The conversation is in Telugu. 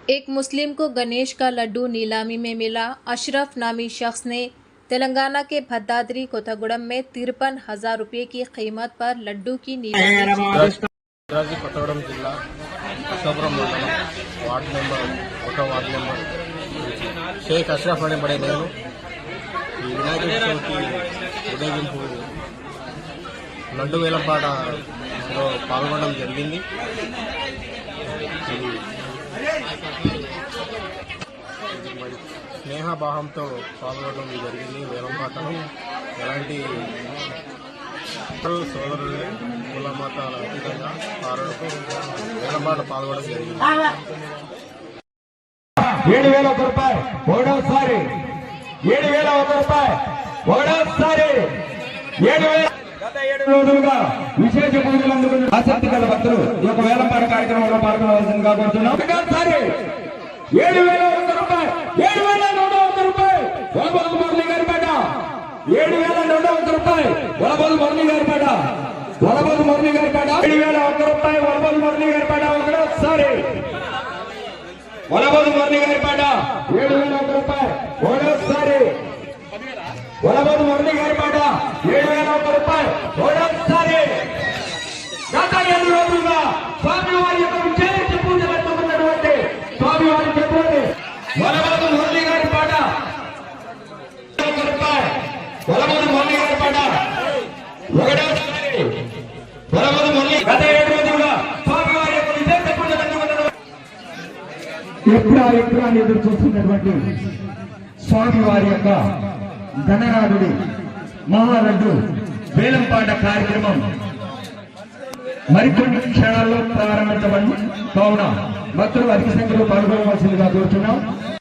एक मुस्लिम को गणेश का लड्डू नीलामी में मिला। अशरफ नामी शख्स ने तेलंगाना के भद्दाद्री कोथगुडम में 53,000 रुपये की कीमत पर लड्डू की नीलामी भद्राद्री कोथगुडम जिला अशोकपुरम मंडलम ward number ward number Sheikh Ashraf अने बड़े నేను ఈ వినాయక చవితి ఉదయింపు లడ్డు వేలంపాటలో పాల్గొనడం జరిగింది। స్నేహభావంతో పాల్గొనడం జరిగింది। వేలంపాటలో ఎలాంటి సోదరులు కుల మతాల అతీతంగా కారణకు వేలంపాట పాల్గొనడం జరిగింది। 7,001 రూపాయలు మూడోసారి 7,001 రూపాయలు మూడోసారి 7,000 గత 7 రోజులుగా విశేష పూజలు అందుకున్న ఆసక్తి గల భక్తులు ఈ యొక్క వేలంపాట కార్యక్రమంలో పాల్గొనవలసిందిగా కోరుతున్నాం। ఒకసారి 7,001 రూపాయలు 7,200 రూపాయలు వలబోదు మురళి గారిపేట 7,200 రూపాయలు వలబోదు మురళి గారిపేట 7,001 రూపాయలు వలబోదు మురళి గారిపేట ఒకసారి వలబోదు మురళి గారిపేట 7,001 రూపాయలు మూడోసారి వలబోదు మురళి గారిపేట 7,001 రూపాయలు మూడోసారి గత 7 రోజులుగా స్వామివారి యొక్క విశేష పూజలు అందుకున్నటువంటి స్వామివారి చెప్పండి వలబోదు మురళి గారిపేట 7,001 రూపాయలు వలబోదు మురళి గారిపేట ఒకటోసారి వలబోదు మురళి గత 7 రోజులుగా స్వామివారి యొక్క విశేష పూజలు అందుకున్నటువంటి ఎప్పుడు ఎదురు చూస్తున్నటువంటి స్వామివారి యొక్క గణనాథుడి మహాలడ్డు వేలంపాట కార్యక్రమం మరికొన్ని క్షణాల్లో ప్రారంభించబడి కావున భక్తులు అధిక సంఖ్యలో పాల్గొనవలసిందిగా కోరుతున్నాం।